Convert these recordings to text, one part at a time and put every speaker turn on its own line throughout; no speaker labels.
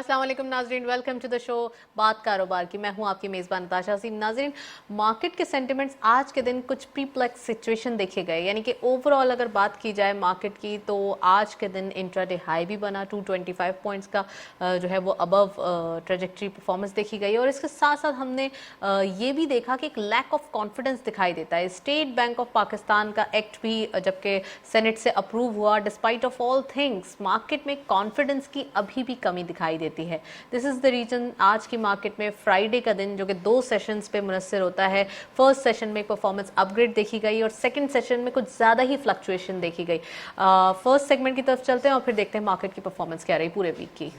अस्सलाम वालेकुम नाजरीन, वेलकम टू द शो बात कारोबार की। मैं हूं आपकी मेज़बान नताशा हसीन। नाजरीन, मार्केट के सेंटिमेंट्स आज के दिन कुछ प्रीप्लेक्स सिचुएशन देखे गए, यानी कि ओवरऑल अगर बात की जाए मार्केट की तो आज के दिन इंट्राडे हाई भी बना 225 पॉइंट्स का, जो है वो अबव ट्रेजेक्ट्री परफॉर्मेंस देखी गई। और इसके साथ साथ हमने ये भी देखा कि एक लैक ऑफ कॉन्फिडेंस दिखाई देता है। स्टेट बैंक ऑफ पाकिस्तान का एक्ट भी जबकि सेनेट से अप्रूव हुआ, despite of all things market में कॉन्फिडेंस की अभी भी कमी दिखाई देती है। दिस इज द रीजन आज की मार्केट में फ्राइडे का दिन जो कि 2 सेशंस पे मुनस्सर होता है, फर्स्ट सेशन में परफॉर्मेंस अपग्रेड देखी गई और सेकंड सेशन में कुछ ज़्यादा ही फ्लक्चुएशन देखी गई। फर्स्ट सेगमेंट की तरफ चलते हैं और फिर देखते हैं मार्केट की परफॉर्मेंस क्या रही पूरे वीक की।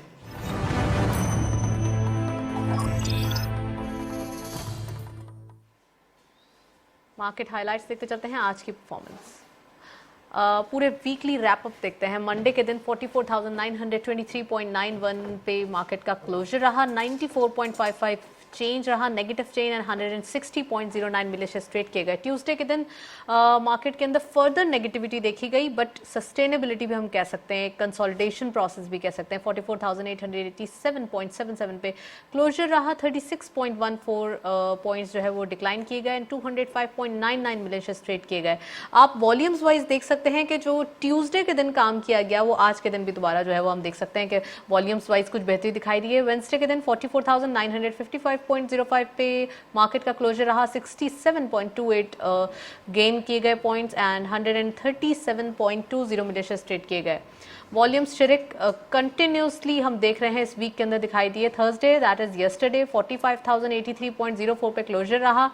मार्केट हाइलाइट्स देखते चलते हैं आज की परफॉर्मेंस। पूरे वीकली रैपअप देखते हैं। मंडे के दिन 44,923.91 पे मार्केट का क्लोजर रहा, 94.55 चेंज रहा, negative change and 160.09 malicious trade किए गए। ट्यूसडे के दिन मार्केट के अंदर फर्दर नेगेटिविटी देखी गई, बट सस्टेनेबिलिटी भी हम कह सकते हैं, कंसोलिडेशन प्रोसेस भी कह सकते हैं। 44,887.77 पे क्लोजर रहा, 36.14 पॉइंट्स जो है वो डिक्लाइन किए गए एंड 205.99 मिलिशियस ट्रेड किए गए। आप वॉल्यूम्स वाइज देख सकते हैं कि जो ट्यूसडे के दिन काम किया गया वो आज के दिन भी दोबारा जो है वो हम देख सकते हैं कि वॉल्यूम्स वाइज कुछ बेहतरी दिखाई दी है। वेडनेसडे के दिन 44,955.05 पे मार्केट का क्लोजर रहा, 67.28 गेन किए गए पॉइंट्स एंड 137.20 मिलिशियस ट्रेड किए गए। वॉल्यूम्स शिरिक कंटिन्यूसली हम देख रहे हैं इस वीक के अंदर दिखाई दिए। थर्सडे दैट इज यस्टरडे 45,083.04 पे क्लोजर रहा,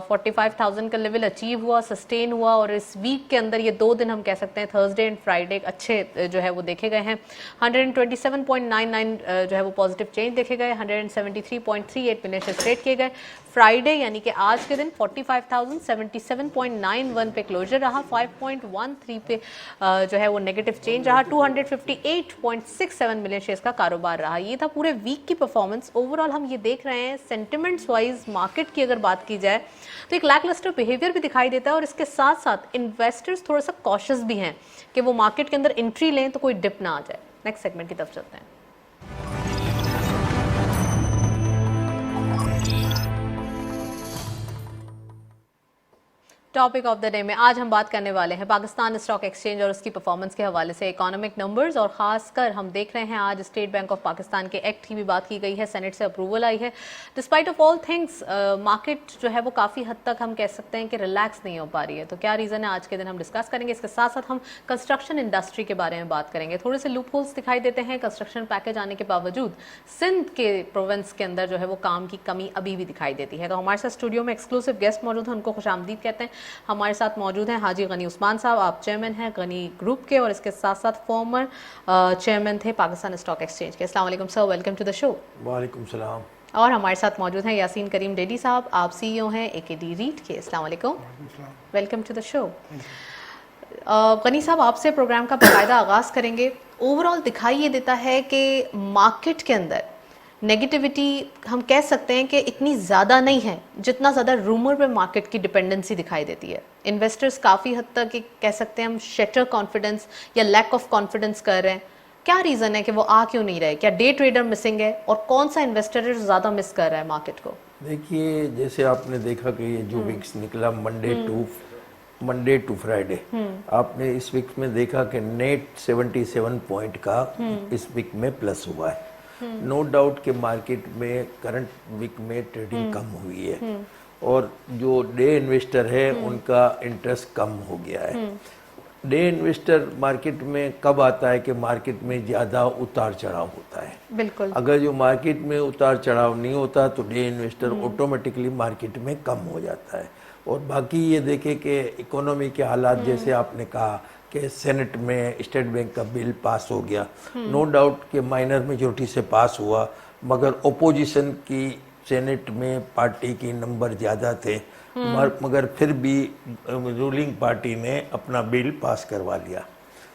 45,000 का लेवल अचीव हुआ, सस्टेन हुआ और इस वीक के अंदर ये 2 दिन हम कह सकते हैं थर्सडे एंड फ्राइडे अच्छे जो है वो देखे गए हैं। 127.99 जो है वो पॉजिटिव चेंज देखे गए, 173.38 मिलिशियस ट्रेड किए गए। फ्राइडे यानी कि आज के दिन 45,077.91 पे क्लोजर रहा, 5.13 पे जो है वो नेगेटिव चेंज रहा, 258.67 मिलियन शेयर्स का कारोबार रहा। ये था पूरे वीक की परफॉर्मेंस। ओवरऑल हम ये देख रहे हैं सेंटिमेंट्स वाइज मार्केट की अगर बात की जाए तो एक लैकलस्टर बिहेवियर भी दिखाई देता है और इसके साथ साथ इन्वेस्टर्स थोड़ा सा कॉशियस भी हैं कि वो मार्केट के अंदर एंट्री लें तो कोई डिप ना आ जाए। नेक्स्ट सेगमेंट की तरफ चलते हैं। टॉपिक ऑफ द डे में आज हम बात करने वाले हैं पाकिस्तान स्टॉक एक्सचेंज और उसकी परफॉर्मेंस के हवाले से इकोनॉमिक नंबर्स, और खासकर हम देख रहे हैं आज स्टेट बैंक ऑफ पाकिस्तान के एक्ट की भी बात की गई है, सेनेट से अप्रूवल आई है। Despite of all things market जो है वो काफ़ी हद तक हम कह सकते हैं कि रिलैक्स नहीं हो पा रही है। तो क्या रीज़न है आज के दिन हम डिस्कस करेंगे। इसके साथ साथ हम कंस्ट्रक्शन इंडस्ट्री के बारे में बात करेंगे। थोड़े से लूप होल्स दिखाई देते हैं कंस्ट्रक्शन पैकेज आने के बावजूद, सिंध के प्रोविंस के अंदर जो है वो काम की कमी अभी भी दिखाई देती है। तो हमारे साथ स्टूडियो में एक्सक्लूसिव गेस्ट मौजूद हैं, उनको खुशामदीद कहते हैं। हमारे साथ मौजूद हैं हाजी गनी उस्मान साहब, आप चेयरमैन हैं गनी ग्रुप के और इसके साथ साथ फॉर्मर चेयरमैन थे पाकिस्तान स्टॉक एक्सचेंज के। अस्सलाम वालेकुम sir, welcome to the show.
वालेकुम सलाम।
और हमारे साथ मौजूद हैं यासीन करीम डेडी साहब, आप सीईओ हैं एकेडी रीट के। अस्सलाम वालेकुम, welcome to the show. Ghani साहब, आपसे प्रोग्राम का बाकायदा आगाज करेंगे। ओवरऑल दिखाई ये देता है कि मार्केट के अंदर नेगेटिविटी हम कह सकते हैं कि इतनी ज़्यादा नहीं है जितना ज़्यादा रूमर पे मार्केट की डिपेंडेंसी दिखाई देती है। इन्वेस्टर्स काफ़ी हद तक कह सकते हैं हम शेटर कॉन्फिडेंस या लैक ऑफ कॉन्फिडेंस कर रहे हैं। क्या रीज़न है कि वो आ क्यों नहीं रहे? क्या डे ट्रेडर मिसिंग है और कौन सा इन्वेस्टर ज़्यादा मिस कर रहा है मार्केट को?
देखिए, जैसे आपने देखा कि ये जो वीक्स निकला मंडे टू फ्राइडे, आपने इस वीक में देखा कि नेट 77 पॉइंट का इस वीक में प्लस हुआ है। नो डाउट कि मार्केट में करंट वीक में ट्रेडिंग कम हुई है और जो डे इन्वेस्टर है उनका इंटरेस्ट कम हो गया है। डे इन्वेस्टर मार्केट में कब आता है कि मार्केट में ज़्यादा उतार चढ़ाव होता है।
बिल्कुल।
अगर जो मार्केट में उतार चढ़ाव नहीं होता तो डे इन्वेस्टर ऑटोमेटिकली मार्केट में कम हो जाता है। और बाकी ये देखें कि इकोनॉमी के हालात, जैसे आपने कहा कि सेनेट में स्टेट बैंक का बिल पास हो गया, नो डाउट कि माइनर मेजोरिटी से पास हुआ, मगर ओपोजिशन की सेनेट में पार्टी की नंबर ज़्यादा थे, मगर फिर भी रूलिंग पार्टी ने अपना बिल पास करवा लिया।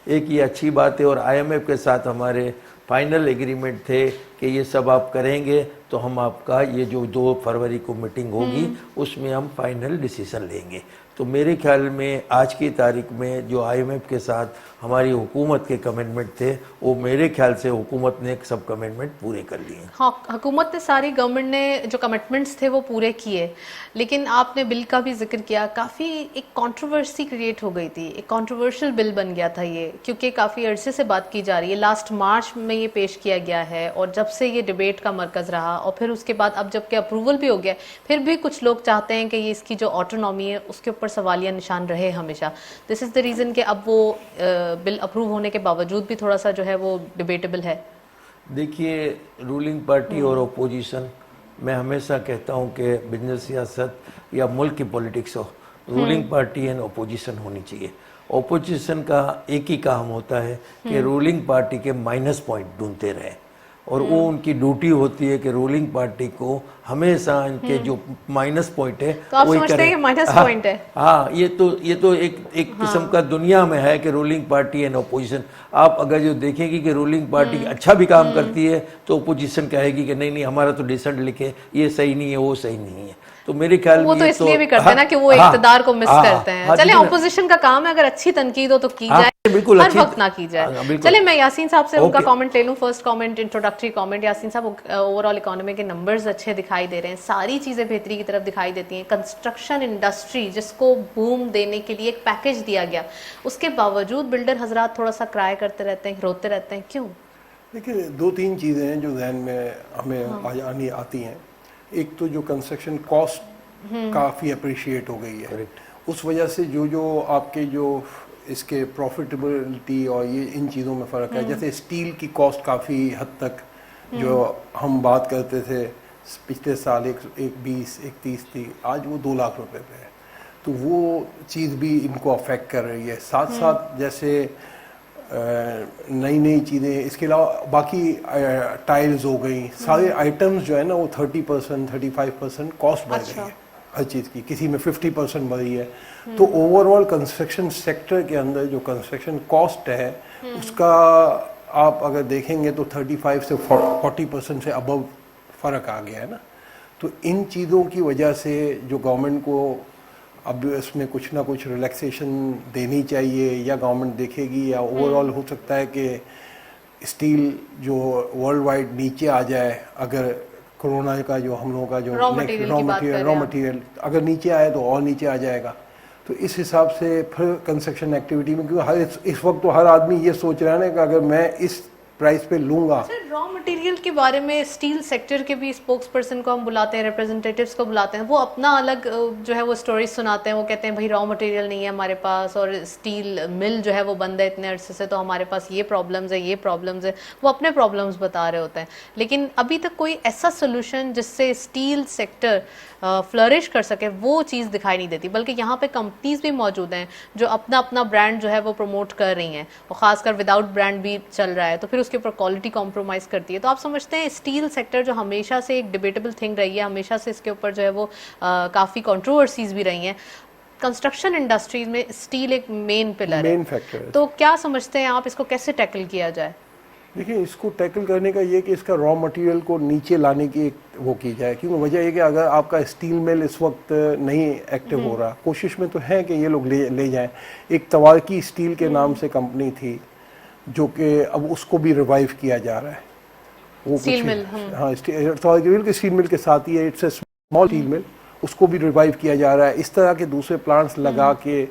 एक ये अच्छी बात है। और आईएमएफ के साथ हमारे फाइनल एग्रीमेंट थे कि ये सब आप करेंगे तो हम आपका ये जो 2 फरवरी को मीटिंग होगी उसमें हम फाइनल डिसीजन लेंगे। तो मेरे ख्याल में आज की तारीख में जो IMF के साथ हमारी हुकूमत के कमिटमेंट थे, वो मेरे ख्याल से हुकूमत ने सब कमिटमेंट पूरे कर लिए।
हाँ, हुकूमत ने सारी, गवर्नमेंट ने जो कमिटमेंट्स थे वो पूरे किए, लेकिन आपने बिल का भी जिक्र किया, काफ़ी एक कंट्रोवर्सी क्रिएट हो गई थी, एक कंट्रोवर्शियल बिल बन गया था ये, क्योंकि काफ़ी अरसे से बात की जा रही है। लास्ट मार्च में ये पेश किया गया है और जब से ये डिबेट का मरकज़ रहा, और फिर उसके बाद अब जबकि अप्रूवल भी हो गया, फिर भी कुछ लोग चाहते हैं कि ये इसकी जो ऑटोनॉमी है उसके ऊपर सवालिया निशान रहे हमेशा। दिस इज़ द रीज़न कि अब वो बिल अप्रूव होने के बावजूद भी थोड़ा सा जो है वो डिबेटेबल है।
देखिए, रूलिंग पार्टी और ओपोजिशन, मैं हमेशा कहता हूं कि बिजनेस सियासत या मुल्क की पॉलिटिक्स हो, रूलिंग पार्टी एंड ओपोजिशन होनी चाहिए। ओपोजिशन का एक ही काम होता है कि रूलिंग पार्टी के माइनस पॉइंट ढूंढते रहे, और वो उनकी ड्यूटी होती है कि रूलिंग पार्टी को हमेशा इनके जो माइनस पॉइंट है
तो आप
वही
समझते
करे।
हैं कि माइनस
हाँ,
पॉइंट है?
हाँ, ये तो एक किस्म का दुनिया में है कि रूलिंग पार्टी एंड ओपोजिशन। आप अगर जो देखेंगे कि रूलिंग पार्टी अच्छा भी काम करती है तो ओपोजिशन कहेगी कि नहीं नहीं, हमारा तो डिसेंट लिखे, ये सही नहीं है, वो सही नहीं है। तो मेरे ख्याल
वो
में
तो
ये
इसलिए भी करते
हाँ,
हैं ना कि वो
हाँ,
इक़्तिदार को मिस
हाँ,
करते हैं।
हाँ,
चले,
लेकिन-
ऑपोजिशन का काम है, अगर अच्छी तनकीद हो तो की
हाँ,
जाए,
बिल्कुल
हर
अच्छी-
वक्त ना की जाए।
हाँ, बिल्कुल।
चले, मैं यासीन साहब से उनका
ओके।
कमेंट ले लूं। First comment, introductory comment. Yasin साहब, ओवरऑल इकोनॉमी के नंबर्स अच्छे दिखाई दे रहे हैं, सारी चीजें बेहतरी की तरफ दिखाई देती हैं। कंस्ट्रक्शन इंडस्ट्री जिसको बूम देने के लिए एक पैकेज दिया गया, उसके बावजूद बिल्डर हजरात थोड़ा सा क्राई करते रहते हैं, रोते रहते हैं, क्यों?
देखिए, 2-3 चीज़ें हैं जो जहन में हमें आती हैं। एक तो जो कंस्ट्रक्शन कॉस्ट काफ़ी अप्रिशिएट हो गई है, उस वजह से जो आपके जो इसके प्रॉफिटेबिलिटी और ये इन चीज़ों में फ़र्क है। जैसे स्टील की कॉस्ट काफ़ी हद तक जो हम बात करते थे पिछले साल 120-130 थी, आज वो 2 लाख रुपए पे है। तो वो चीज़ भी इनको अफेक्ट कर रही है। साथ साथ जैसे नई नई चीज़ें, इसके अलावा बाकी टाइल्स हो गई, सारे आइटम्स जो है ना वो 30%, 35% कॉस्ट बढ़ गई है हर चीज़ की, किसी में 50% बढ़ी है। तो ओवरऑल कंस्ट्रक्शन सेक्टर के अंदर जो कंस्ट्रक्शन कॉस्ट है उसका आप अगर देखेंगे तो 35 से 40% से अबव फ़र्क आ गया है ना। तो इन चीज़ों की वजह से जो गवर्नमेंट को अब इसमें कुछ ना कुछ रिलैक्सेशन देनी चाहिए, या गवर्नमेंट देखेगी, या ओवरऑल हो सकता है कि स्टील जो वर्ल्ड वाइड नीचे आ जाए, अगर कोरोना का जो हम लोगों का जो
रॉ मटेरियल
अगर नीचे आए तो और नीचे आ जाएगा। तो इस हिसाब से फिर कंस्ट्रक्शन एक्टिविटी में, क्योंकि इस वक्त तो हर आदमी ये सोच रहा है ना कि अगर मैं इस प्राइस पे लूँगा।
रॉ मटेरियल के बारे में स्टील सेक्टर के भी स्पोक्स पर्सन को हम बुलाते हैं, रिप्रेजेंटेटिव्स को बुलाते हैं, वो अपना अलग जो है वो स्टोरीज सुनाते हैं। वो कहते हैं भाई रॉ मटेरियल नहीं है हमारे पास, और स्टील मिल जो है वो बंद है इतने अरसे से, तो हमारे पास ये प्रॉब्लम्स है, ये प्रॉब्लम्स है। वो अपने प्रॉब्लम्स बता रहे होते हैं, लेकिन अभी तक कोई ऐसा सोल्यूशन जिससे स्टील सेक्टर फ्लरिश कर सके वो चीज़ दिखाई नहीं देती। बल्कि यहाँ पे कंपनीज भी मौजूद हैं जो अपना अपना ब्रांड जो है वो प्रमोट कर रही हैं, और ख़ासकर विदाउट ब्रांड भी चल रहा है, तो फिर उसके ऊपर क्वालिटी कॉम्प्रोमाइज़ करती है। तो आप समझते हैं स्टील सेक्टर जो हमेशा से एक डिबेटेबल थिंग रही है, हमेशा से इसके ऊपर जो है वो काफ़ी कंट्रोवर्सीज भी रही हैं, कंस्ट्रक्शन इंडस्ट्रीज में स्टील एक मेन पिलर है,
फैक्टर है।
तो क्या समझते हैं आप, इसको कैसे टैकल किया जाए?
देखिए, इसको टैकल करने का ये कि इसका रॉ मटेरियल को नीचे लाने की एक वो की जाए, क्योंकि वजह ये कि अगर आपका स्टील मिल इस वक्त नहीं एक्टिव हो रहा, कोशिश में तो है कि ये लोग ले जाएं। एक तवारकी स्टील के नाम से कंपनी थी जो कि अब उसको भी रिवाइव किया जा रहा है। वो
स्टील मिल,
हाँ, तवारकी स्टील मिल के साथ ही है, it's a small steel mill, उसको भी रिवाइव किया जा रहा है। इस तरह के दूसरे प्लांट्स लगा के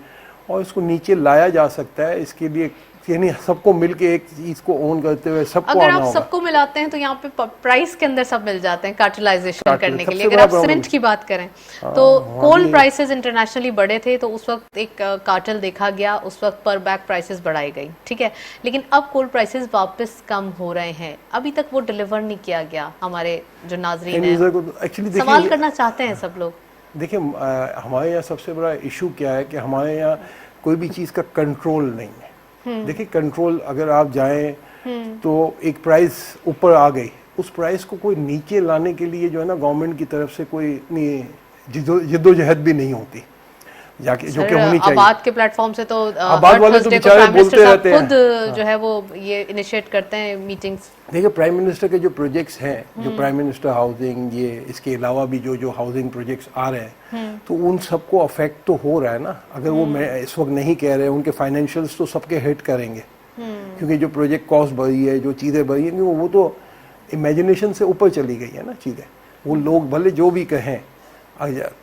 और इसको नीचे लाया जा सकता है। इसके लिए यानी सबको मिलके एक चीज को ओन करते हुए सबको
अगर
आना
आप
होगा।
सबको मिलाते हैं तो यहाँ पे प्राइस के अंदर सब मिल जाते हैं कार्टेलाइजेशन करने के लिए।
सबसे
अगर आप
बड़ा
सीमेंट की बात करें तो कोल प्राइसेस इंटरनेशनली बढ़े थे, तो उस वक्त एक कार्टेल देखा गया, उस वक्त पर बैक प्राइसेस बढ़ाई गई, ठीक है। लेकिन अब कोल प्राइसेस वापस कम हो रहे हैं, अभी तक वो डिलीवर नहीं किया गया। हमारे जो नाजरीन हैं
एक्चुअली
सवाल करना चाहते हैं सब लोग।
देखिए, हमारे यहाँ सबसे बड़ा इशू क्या है कि हमारे यहाँ कोई भी चीज़ का कंट्रोल नहीं है। देखिए, कंट्रोल अगर आप जाएं तो एक प्राइस ऊपर आ गई, उस प्राइस को कोई नीचे लाने के लिए जो है ना गवर्नमेंट की तरफ से कोई इतनी जिद्दोजहद भी नहीं होती। जाके, जो
सर,
कि होनी चाहिए।
आबाद के प्लेटफॉर्म से तो
आबाद
हर
वाले तो
Thursday को
बेचारे
प्राइम मिनिस्टर
बोलते
साहब
रहते हैं।
खुद जो है वो ये इनिशिएट करते हैं मीटिंग्स।
देखिए, प्राइम मिनिस्टर के जो प्रोजेक्ट्स हैं, जो प्राइम मिनिस्टर हाउसिंग, ये इसके अलावा भी जो जो हाउसिंग प्रोजेक्ट्स आ रहे हैं, तो उन सबको अफेक्ट तो हो रहा है ना। अगर वो मैं इस वक्त नहीं कह रहे, उनके फाइनेंशियल्स तो सबके हिट करेंगे, क्योंकि जो प्रोजेक्ट कॉस्ट बढ़ी है, जो चीज़ें बढ़ी हैं, वो तो इमेजिनेशन से ऊपर चली गई है ना चीज़ें। वो लोग भले जो भी कहें,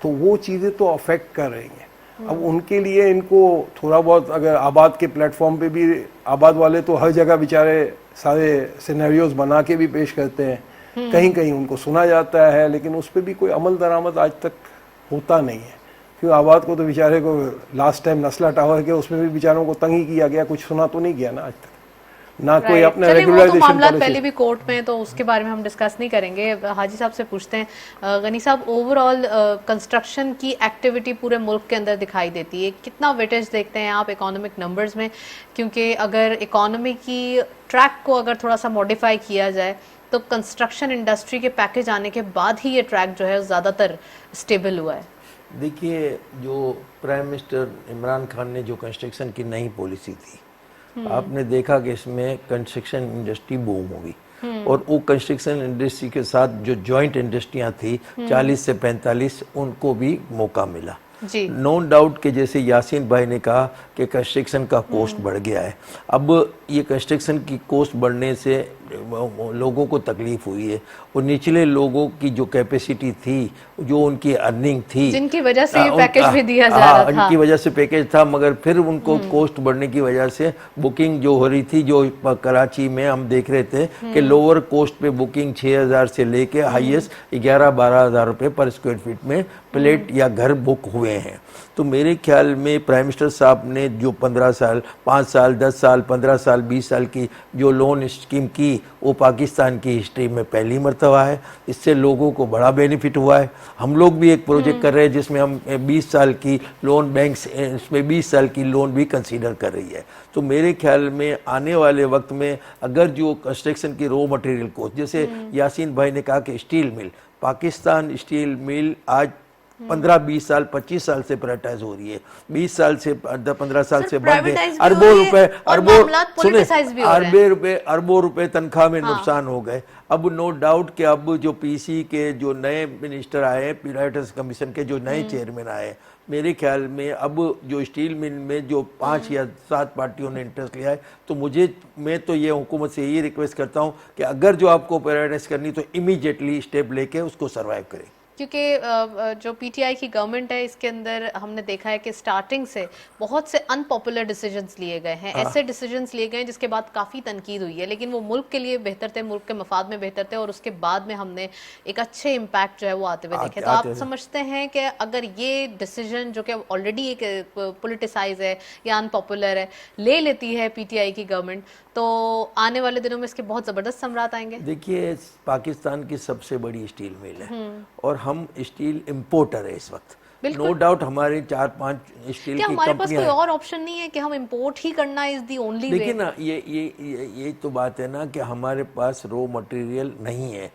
तो वो चीज़ें तो अफेक्ट कर रही हैं। अब उनके लिए इनको थोड़ा बहुत, अगर आबाद के प्लेटफॉर्म पे भी, आबाद वाले तो हर जगह बेचारे सारे सिनेरियोज बना के भी पेश करते हैं, कहीं कहीं उनको सुना जाता है, लेकिन उस पर भी कोई अमल दरामद आज तक होता नहीं है। क्योंकि आबाद को तो बेचारे को लास्ट टाइम नस्ला टावर के उसमें भी बेचारों को तंग ही किया गया, कुछ सुना तो नहीं गया ना आज तक, ना कोई अपना रेगुलराइजेशन
मामला
पॉलिसी।
पहले भी कोर्ट में, तो उसके बारे में हम डिस्कस नहीं करेंगे। हाजी साहब से पूछते हैं, गनी साहब, ओवरऑल कंस्ट्रक्शन की एक्टिविटी पूरे मुल्क के अंदर दिखाई देती है, कितना वेटेज देखते हैं आप इकोनॉमिक नंबर्स में? क्योंकि अगर इकोनॉमी की ट्रैक को अगर थोड़ा सा मॉडिफाई किया जाए तो कंस्ट्रक्शन इंडस्ट्री के पैकेज आने के बाद ही ये ट्रैक जो है ज़्यादातर स्टेबल हुआ है।
देखिए, जो प्राइम मिनिस्टर इमरान खान ने जो कंस्ट्रक्शन की नई पॉलिसी थी, आपने देखा कि इसमें कंस्ट्रक्शन इंडस्ट्री बूम हुई, और वो कंस्ट्रक्शन इंडस्ट्री के साथ जो जॉइंट इंडस्ट्रियां थी 40 से 45, उनको भी मौका मिला।
जी,
नो डाउट कि जैसे यासीन भाई ने कहा कि कंस्ट्रक्शन का कॉस्ट बढ़ गया है। अब ये कंस्ट्रक्शन की कॉस्ट बढ़ने से लोगों को तकलीफ हुई है, और निचले लोगों की जो कैपेसिटी थी, जो उनकी अर्निंग थी,
जिनकी वजह से ये पैकेज भी दिया जा रहा था,
उनकी वजह से पैकेज था, मगर फिर उनको कॉस्ट बढ़ने की वजह से बुकिंग जो हो रही थी, जो कराची में हम देख रहे थे कि लोअर कॉस्ट पे बुकिंग 6,000 से लेके हाईएस्ट 11-12 हज़ार रुपये पर स्क्वायर फीट में प्लेट या घर बुक हुए हैं। तो मेरे ख्याल में प्राइम मिनिस्टर साहब ने जो 15 साल, 5 साल, 10 साल, 15 साल, 20 साल की जो लोन स्कीम की, वो पाकिस्तान की हिस्ट्री में पहली मर्तबा है। इससे लोगों को बड़ा बेनिफिट हुआ है। हम लोग भी एक प्रोजेक्ट कर रहे हैं जिसमें हम 20 साल की लोन, बैंक्स इसमें 20 साल की लोन भी कंसीडर कर रही है। तो मेरे ख्याल में आने वाले वक्त में अगर जो कंस्ट्रक्शन की रॉ मटेरियल कॉस्ट, जैसे यासीन भाई ने कहा कि steel mill, Pakistan steel mill आज 15-20 साल, 25 साल से प्राइवेटाइज हो रही है, 20 साल से 15 साल से बंद है। अरबों रुपए, अरबों रुपए तनख्वाह में नुकसान हो गए। अब नो डाउट कि अब जो पीसी के जो नए मिनिस्टर आए, प्राइवेटाइज कमीशन के जो नए चेयरमैन आए, मेरे ख्याल में अब जो स्टील मिल में जो 5 या 7 पार्टियों ने इंटरेस्ट लिया है, तो मैं तो ये हुकूमत से यही रिक्वेस्ट करता हूँ कि अगर जो आपको प्राइवेटाइज करनी तो इमीडिएटली स्टेप लेके उसको सर्वाइव करें।
क्योंकि जो पीटीआई की गवर्नमेंट है, इसके अंदर हमने देखा है कि स्टार्टिंग से बहुत से अनपॉपुलर डिसीजंस लिए गए हैं, ऐसे डिसीजंस लिए गए हैं जिसके बाद काफ़ी तनकीद हुई है, लेकिन वो मुल्क के लिए बेहतर थे, मुल्क के मफाद में बेहतर थे, और उसके बाद में हमने एक अच्छे इम्पैक्ट जो है वो आते हुए देखे। तो आप समझते हैं कि अगर ये डिसीजन जो कि ऑलरेडी एक पोलिटिसाइज है या अनपॉपुलर है, ले लेती है पीटीआई की गवर्नमेंट, तो आने वाले दिनों में इसके बहुत ज़बरदस्त समरात आएंगे?
देखिए, पाकिस्तान की सबसे बड़ी स्टील मिल है, और हम स्टील इंपोर्टर है इस वक्त। नो डाउट हमारे 4-5 स्टील की कंपनियां,
हमारे पास कोई और ऑप्शन नहीं है कि हम इंपोर्ट ही करना इज दी ओनली वे?
देखिए ना, ये तो बात है ना कि हमारे पास रॉ मटेरियल नहीं है।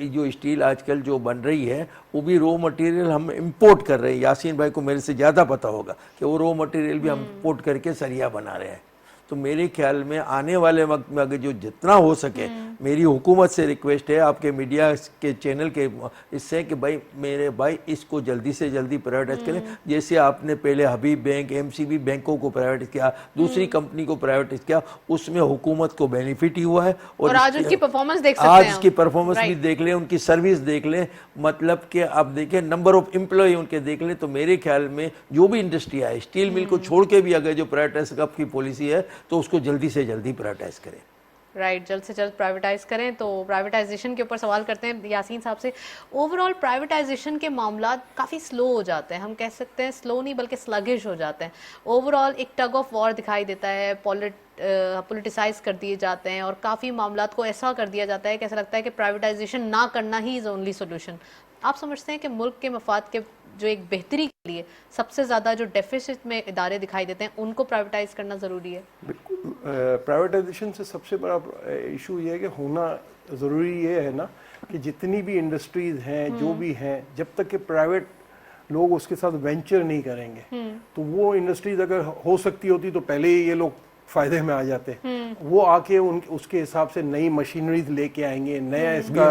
जो स्टील आजकल जो बन रही है, वो भी रॉ मटेरियल हम इंपोर्ट कर रहे हैं। यासीन भाई को मेरे से ज़्यादा पता होगा कि वो रॉ मटेरियल भी हम इंपोर्ट करके सरिया बना रहे हैं। तो मेरे ख्याल में आने वाले वक्त में अगर जो जितना हो सके, मेरी हुकूमत से रिक्वेस्ट है, आपके मीडिया के चैनल के इससे, कि भाई मेरे भाई इसको जल्दी से जल्दी प्राइवेटाइज करें। जैसे आपने पहले हबीब बैंक, एमसीबी बैंकों को प्राइवेटाइज किया, दूसरी कंपनी को प्राइवेटाइज किया, उसमें हुकूमत को बेनिफिट ही हुआ है।
और आज उनकी परफॉर्मेंस देख सकते हैं,
आज की परफॉर्मेंस भी देख लें, उनकी सर्विस देख लें, मतलब कि आप देखें नंबर ऑफ एम्प्लॉय उनके देख लें। तो मेरे ख्याल में जो भी इंडस्ट्री है, स्टील मिल को छोड़ के भी अगर जो प्राइवेटाइज की पॉलिसी है, तो उसको जल्दी से जल्दी प्राइवेटाइज करें।
राइट, जल्द से जल्द प्राइवेटाइज करें। तो प्राइवेटाइजेशन के ऊपर सवाल करते हैं यासीन साहब से। ओवरऑल प्राइवेटाइजेशन के मामला काफ़ी स्लो हो जाते हैं, हम कह सकते हैं स्लो नहीं बल्कि स्लगिश हो जाते हैं। ओवरऑल एक टग ऑफ वॉर दिखाई देता है, पॉलिटिसाइज कर दिए जाते हैं, और काफ़ी मामलात को ऐसा कर दिया जाता है कि ऐसा लगता है कि प्राइवेटाइजेशन ना करना ही इज़ ओनली सोल्यूशन। आप समझते हैं कि मुल्क के मफाद के जो एक बेहतरी के लिए सबसे ज़्यादा जो डेफिसिट में इदारे दिखाई देते हैं, उनको प्राइवेटाइज करना ज़रूरी है?
बिल्कुल, प्राइवेटाइजेशन से सबसे बड़ा इशू ये है कि होना ज़रूरी ये है ना कि जितनी भी इंडस्ट्रीज़ हैं, जो भी हैं, जब तक कि प्राइवेट लोग उसके साथ वेंचर नहीं करेंगे। तो वो इंडस्ट्रीज अगर हो सकती होती तो पहले ही ये लोग फायदे में आ जाते। वो आके उसके हिसाब से नई मशीनरीज लेके आएंगे, नया इसका।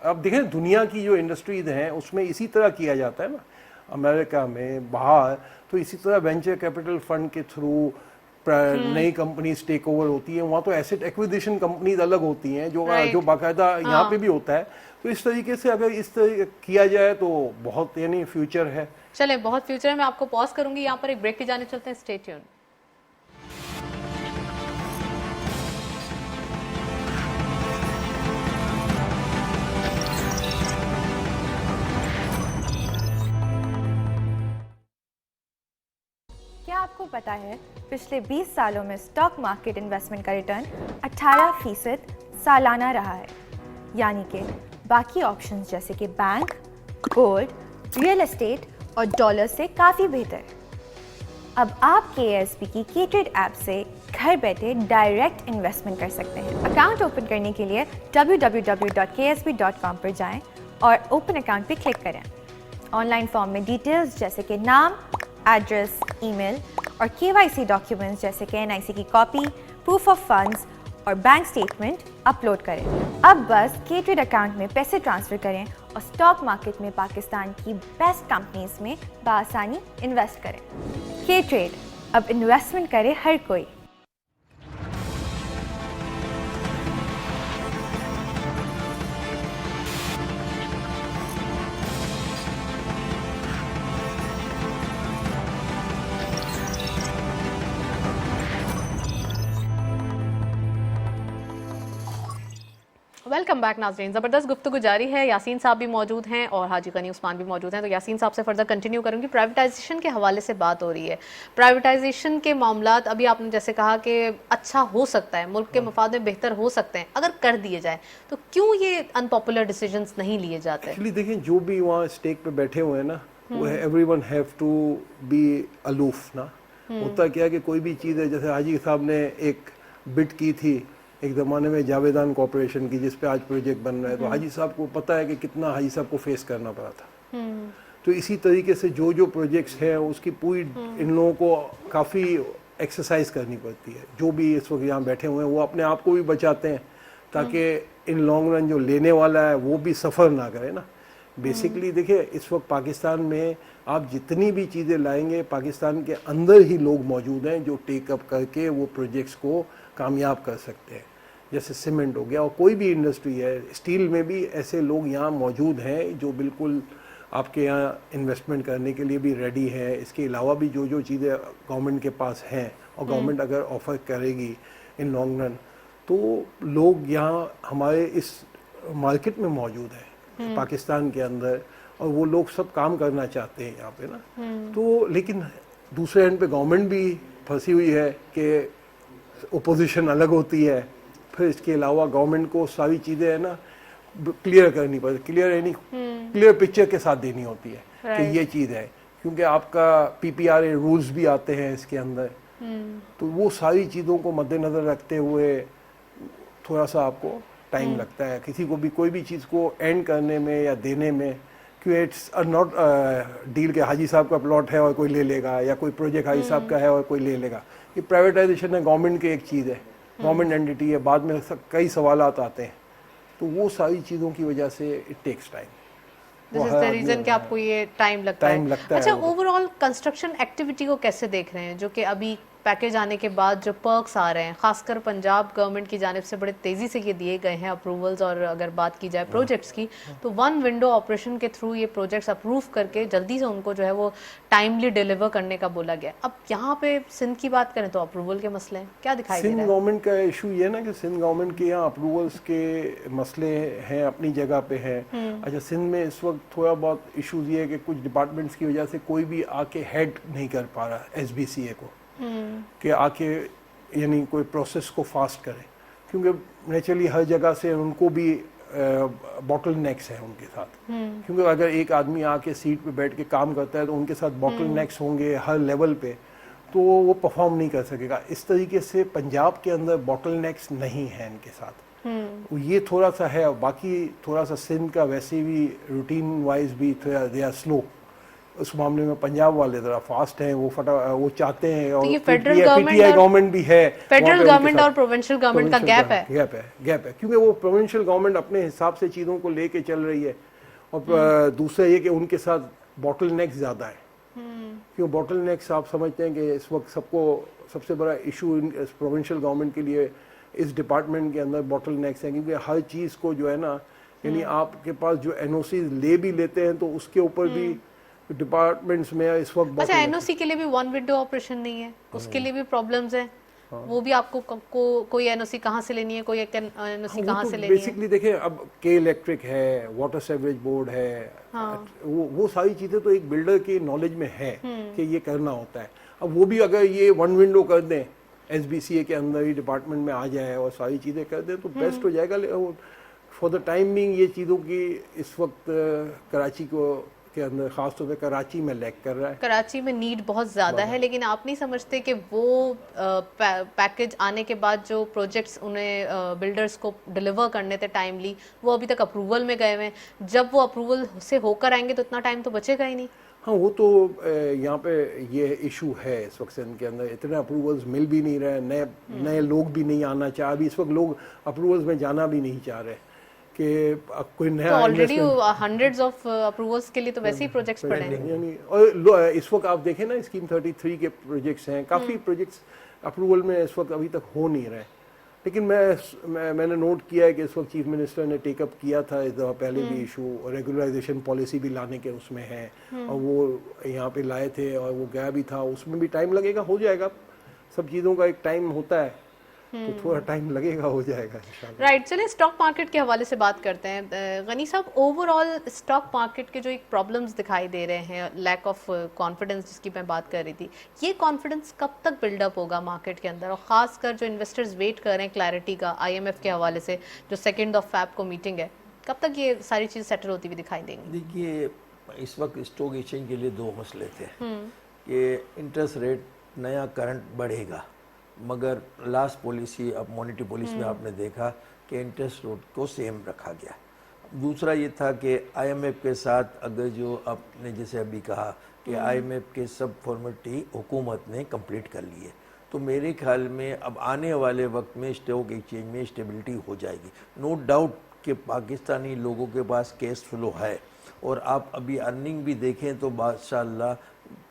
अब देखें दुनिया की जो इंडस्ट्रीज हैं उसमें इसी तरह किया जाता है ना, अमेरिका में बाहर तो इसी तरह वेंचर कैपिटल फंड के थ्रू नई कंपनीज टेक ओवर होती है। वहाँ तो एसेट एक्विजिशन कंपनीज अलग होती हैं जो बाकायदा यहाँ पे भी होता है। तो इस तरीके से अगर इस तरह किया जाए तो बहुत यानी फ्यूचर है।
चले बहुत फ्यूचर है। मैं आपको पॉज करूंगी यहाँ पर, एक ब्रेक की जाने चलते हैं। Stay tuned.
क्या आपको पता है पिछले 20 सालों में स्टॉक मार्केट इन्वेस्टमेंट का रिटर्न 18% सालाना रहा है, यानी कि बाकी ऑप्शंस जैसे कि बैंक, गोल्ड, रियल एस्टेट और डॉलर से काफ़ी बेहतर। अब आप KSB की K-Trade ऐप से घर बैठे डायरेक्ट इन्वेस्टमेंट कर सकते हैं। अकाउंट ओपन करने के लिए www.ksb.com पर जाएं और ओपन अकाउंट पर क्लिक करें। ऑनलाइन फॉर्म में डिटेल्स जैसे कि नाम, एड्रेस, ईमेल और KYC डॉक्यूमेंट्स जैसे कि NIC की कॉपी, प्रूफ ऑफ फंड्स और बैंक स्टेटमेंट अपलोड करें। अब बस K-Trade अकाउंट में पैसे ट्रांसफर करें और स्टॉक मार्केट में पाकिस्तान की बेस्ट कंपनीज में बआसानी इन्वेस्ट करें। K-Trade, अब इन्वेस्टमेंट करे हर कोई।
वेलकम बैक नाज़रीन। ज़बरदस्त गुफ्तगू जारी है। यासीन साहब भी मौजूद हैं और हाजी गनी उस्मान भी मौजूद हैं। तो यासीन साहब से फर्दर कंटिन्यू करूंगी। प्राइवेटाइजेशन के हवाले से बात हो रही है। प्राइवेटाइजेशन के मामलात अभी आपने जैसे कहा कि अच्छा हो सकता है, मुल्क के मफाद में बेहतर हो सकते हैं अगर कर दिए जाए, तो क्यों ये अनपॉपुलर डिसीजंस नहीं लिए जाते?
एक्चुअली देखें जो भी वहाँ स्टेक पे बैठे हुए हैं ना, वो everyone have to be aloof ना। होता क्या है कि कोई भी चीज़ है, जैसे हाजी साहब ने एक बिट की थी एक ज़माने में जावेदान कॉर्पोरेशन की, जिस पे आज प्रोजेक्ट बन रहा है, तो हाजी साहब को पता है कि कितना हाजी साहब को फेस करना पड़ा था। तो इसी तरीके से जो जो प्रोजेक्ट्स हैं उसकी पूरी इन लोगों को काफ़ी एक्सरसाइज करनी पड़ती है। जो भी इस वक्त यहाँ बैठे हुए हैं वो अपने आप को भी बचाते हैं ताकि इन लॉन्ग रन जो लेने वाला है वो भी सफ़र ना करे ना। बेसिकली देखिए इस वक्त पाकिस्तान में आप जितनी भी चीज़ें लाएंगे, पाकिस्तान के अंदर ही लोग मौजूद हैं जो टेकअप करके वो प्रोजेक्ट्स को कामयाब कर सकते हैं। जैसे सीमेंट हो गया और कोई भी इंडस्ट्री है, स्टील में भी ऐसे लोग यहाँ मौजूद हैं जो बिल्कुल आपके यहाँ इन्वेस्टमेंट करने के लिए भी रेडी है। इसके अलावा भी जो जो चीज़ें गवर्नमेंट के पास हैं और गवर्नमेंट अगर ऑफ़र करेगी इन लॉन्ग रन, तो लोग यहाँ हमारे इस मार्केट में मौजूद हैं पाकिस्तान के अंदर, और वो लोग सब काम करना चाहते हैं यहाँ पे ना। तो लेकिन दूसरे एंड पे गवर्नमेंट भी फंसी हुई है कि ओपोजिशन अलग होती है, फिर इसके अलावा गवर्नमेंट को सारी चीज़ें है ना क्लियर करनी पड़ती, क्लियर पिक्चर के साथ देनी होती है कि ये चीज़ है, क्योंकि आपका PPRA रूल्स भी आते हैं इसके अंदर। तो वो सारी चीज़ों को मद्देनज़र रखते हुए थोड़ा सा आपको टाइम लगता है किसी को भी कोई भी चीज़ को एंड करने में या देने में, क्योंकि इट्स नॉट डील के हाजी साहब का प्लॉट है और कोई ले लेगा, या कोई प्रोजेक्ट हाजी साहब का है और कोई ले लेगा। ये प्राइवेटाइजेशन है, गवर्नमेंट की एक चीज़ है, गवर्नमेंट एंटिटी है, बाद में कई सवालात आते हैं, तो वो सारी चीज़ों की वजह से it takes time.
This is the reason कि आपको ये टाइम लगता है। अच्छा, ओवरऑल कंस्ट्रक्शन एक्टिविटी को कैसे देख रहे हैं, जो कि अभी पैकेज आने के बाद जो पर्क्स आ रहे हैं, खासकर पंजाब गवर्नमेंट की जानिब से बड़े तेज़ी से ये दिए गए हैं अप्रूवल्स, और अगर बात की जाए प्रोजेक्ट्स की तो 1 विंडो ऑपरेशन के थ्रू ये प्रोजेक्ट्स अप्रूव करके जल्दी से उनको जो है वो टाइमली डिलीवर करने का बोला गया। अब यहाँ पे सिंध की बात करें तो अप्रूवल के मसले हैं, क्या दिखाई दे रहा है?
सिंध गवर्नमेंट का इशू ये ना कि सिंध गवर्नमेंट के यहाँ अप्रूवल्स के मसले हैं, अपनी जगह पे हैं। अच्छा, सिंध में इस वक्त थोड़ा बहुत इशूज़ ये है कि कुछ डिपार्टमेंट्स की वजह से कोई भी आके हेड नहीं कर पा रहा SBCA को कि आके यानी कोई प्रोसेस को फास्ट करे, क्योंकि नेचुरली हर जगह से उनको भी बॉटल नेक्स है उनके साथ। क्योंकि अगर एक आदमी आके सीट पे बैठ के काम करता है तो उनके साथ बॉटल नेक्स होंगे हर लेवल पे, तो वो परफॉर्म नहीं कर सकेगा। इस तरीके से पंजाब के अंदर बॉटल नेक्स नहीं है इनके साथ, ये थोड़ा सा है। बाकी थोड़ा सा सिंध का वैसे भी रूटीन वाइज भी थोड़ा दे आर स्लो, उस मामले में पंजाब वाले ज़रा फास्ट हैं, वो चाहते हैं। और
ये फेडरल
पीटीआई गवर्नमेंट भी है,
फेडरल गवर्नमेंट और प्रोविंशियल गवर्नमेंट का गैप है।
गैप है क्योंकि वो प्रोविंशियल गवर्नमेंट अपने हिसाब से चीज़ों को लेके चल रही है, और दूसरा ये कि उनके साथ बॉटल नेक्स ज़्यादा है। क्यों बॉटल नेक्स आप समझते हैं कि इस वक्त सबसे बड़ा इशू प्रोविंशियल गवर्नमेंट के लिए इस डिपार्टमेंट के अंदर बॉटल नेक्स है, क्योंकि हर चीज़ को जो है ना, यानी आपके पास जो एनओसी ले भी लेते हैं तो उसके ऊपर भी डिपार्टमेंट्स में इस वक्त
अच्छा, एनओसी के लिए भी वन विंडो ऑपरेशन नहीं है, उसके लिए भी प्रॉब्लम्स हैं। वो भी आपको कोई एनओसी कहाँ से लेनी है, कोई एनओसी कहाँ से लेनी है।
बेसिकली देखिए, अब के इलेक्ट्रिक है, वाटर सेवरेज बोर्ड है, वो सारी चीजें तो एक बिल्डर की नॉलेज में है कि ये करना होता है। अब वो भी अगर ये वन विंडो कर दें, एसबीसीए के अंदर ही डिपार्टमेंट में आ जाए और सारी चीजें कर दें तो बेस्ट हो जाएगा। फॉर द टाइम बिंग ये चीज़ों की इस वक्त कराची के अंदर, खासतौर पे कराची में लैग कर रहा है।
कराची में नीड बहुत ज़्यादा है, लेकिन आप नहीं समझते कि वो पैकेज आने के बाद जो प्रोजेक्ट्स उन्हें बिल्डर्स को डिलीवर करने थे टाइमली, वो अभी तक अप्रूवल में गए हुए हैं। जब वो अप्रूवल से होकर आएंगे तो इतना टाइम तो बचेगा ही नहीं।
हाँ, वो तो यहाँ पे ये इशू है इस वक्त सिंध के अंदर, इतने अप्रूवल्स मिल भी नहीं रहे, नए लोग भी नहीं आना चाह, अभी इस वक्त लोग अप्रूवल्स में जाना भी नहीं चाह रहे कि कोई नया।
तो ऑलरेडी हंड्रेड्स ऑफ अप्रूवल्स के लिए तो वैसे ही प्रोजेक्ट्स पड़े हैं।
यानी और इस वक्त आप देखें ना, स्कीम 33 के प्रोजेक्ट्स हैं, काफ़ी प्रोजेक्ट्स अप्रूवल में इस वक्त अभी तक हो नहीं रहे। लेकिन मैंने नोट किया है कि इस वक्त चीफ मिनिस्टर ने टेकअप किया था इस दफ़ा पहले भी इशू, रेगुलराइजेशन पॉलिसी भी लाने के उसमें है, और वो यहाँ पे लाए थे और वो गया भी था, उसमें भी टाइम लगेगा, हो जाएगा। सब चीज़ों का एक टाइम होता है, तो थोड़ा टाइम लगेगा, हो जाएगा इंशाल्लाह।
राइट, चलिए स्टॉक मार्केट के हवाले से बात करते हैं। गनी साहब, ओवरऑल स्टॉक मार्केट के जो एक प्रॉब्लम्स दिखाई दे रहे हैं, लैक ऑफ कॉन्फिडेंस जिसकी मैं बात कर रही थी, ये कॉन्फिडेंस कब तक बिल्डअप होगा मार्केट के अंदर, और खासकर जो इन्वेस्टर्स वेट कर रहे हैं क्लैरिटी का आईएमएफ के हवाले से, जो 2 फ़रवरी को मीटिंग है, कब तक ये सारी चीज़ सेटल होती हुई दिखाई देंगी?
देखिए, इस वक्त स्टॉक एक्सचेंज के लिए 2 मसले थे कि इंटरेस्ट रेट नया करंट बढ़ेगा, मगर लास्ट पॉलिसी, अब मॉनेटरी पॉलिसी में आपने देखा कि इंटरेस्ट रेट को सेम रखा गया। दूसरा ये था कि आईएमएफ के साथ अगर जो आपने जैसे अभी कहा कि आईएमएफ के सब फॉर्मेलिटी हुकूमत ने कंप्लीट कर ली है, तो मेरे ख्याल में अब आने वाले वक्त में स्टॉक एक्सचेंज में स्टेबिलिटी हो जाएगी। नो डाउट कि पाकिस्तानी लोगों के पास कैश फ्लो है, और आप अभी अर्निंग भी देखें तो माशाल्लाह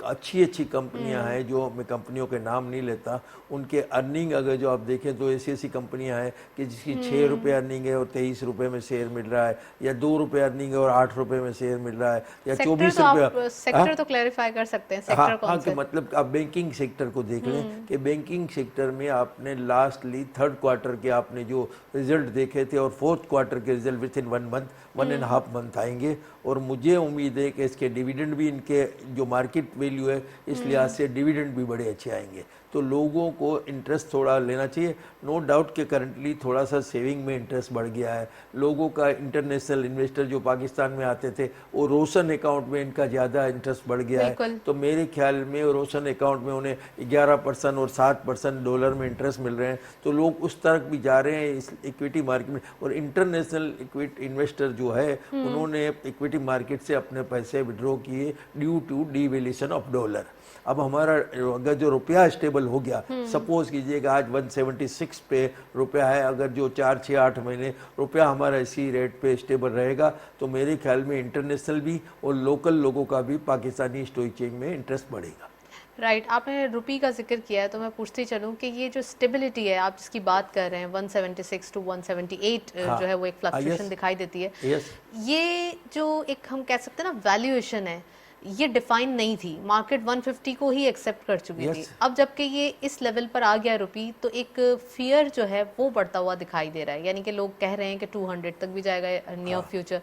अच्छी कंपनियां हैं, जो मैं कंपनियों के नाम नहीं लेता, उनके अर्निंग अगर जो आप देखें तो ऐसी कंपनियां हैं कि जिसकी 6 रुपये अर्निंग है और 23 रुपये में शेयर मिल रहा है, या 2 रुपये अर्निंग है और 8 रुपये में शेयर मिल रहा है, या 24 रुपये।
सेक्टर तो क्लैरिफाई कर सकते हैं, सेक्टर कौन से?
मतलब आप बैंकिंग सेक्टर को देख लें कि बैंकिंग सेक्टर में आपने लास्टली 3rd क्वार्टर के आपने जो रिजल्ट देखे थे और 4th क्वार्टर के रिजल्ट विद इन 1.5 मंथ आएंगे, और मुझे उम्मीद है कि इसके डिविडेंड भी, इनके जो मार्केट वैल्यू है इस लिहाज से डिविडेंड भी बड़े अच्छे आएंगे। तो लोगों को इंटरेस्ट थोड़ा लेना चाहिए। नो डाउट कि करंटली थोड़ा सा सेविंग में इंटरेस्ट बढ़ गया है लोगों का। इंटरनेशनल इन्वेस्टर जो पाकिस्तान में आते थे वो रोशन अकाउंट में इनका ज़्यादा इंटरेस्ट बढ़ गया है, तो मेरे ख्याल में रोशन अकाउंट में उन्हें 11% और 7% डॉलर में इंटरेस्ट मिल रहे हैं, तो लोग उस तरफ भी जा रहे हैं इस इक्विटी मार्केट में। और इंटरनेशनल इक्विटी इन्वेस्टर जो है उन्होंने इक्विटी मार्केट से अपने पैसे विड्रॉ किए due to devaluation of dollar. अब हमारा अगर जो रुपया स्टेबल हो गया, सपोज कीजिएगा आज 176 पे रुपया है, अगर जो 4, 6, 8 महीने रुपया हमारा इसी रेट पे स्टेबल रहेगा, तो मेरे ख्याल में इंटरनेशनल भी और लोकल लोगों का भी पाकिस्तानी स्टॉक एक्सचेंज में इंटरेस्ट बढ़ेगा।
राइट, आपने रुपये का जिक्र किया है तो मैं पूछती चलूँ कि ये जो स्टेबिलिटी है आप जिसकी बात कर रहे हैं 176 टू 178 जो है वो एक फ्लक्चुएशन दिखाई देती है, ये जो एक हम कह सकते हैं ना वैल्यूएशन है, ये डिफाइन नहीं थी, मार्केट 150 को ही एक्सेप्ट कर चुकी थी। अब जबकि ये इस लेवल पर आ गया रुपये, तो एक फियर जो है वो बढ़ता हुआ दिखाई दे रहा है, यानी कि लोग कह रहे हैं कि 200 तक भी जाएगा नियर फ्यूचर।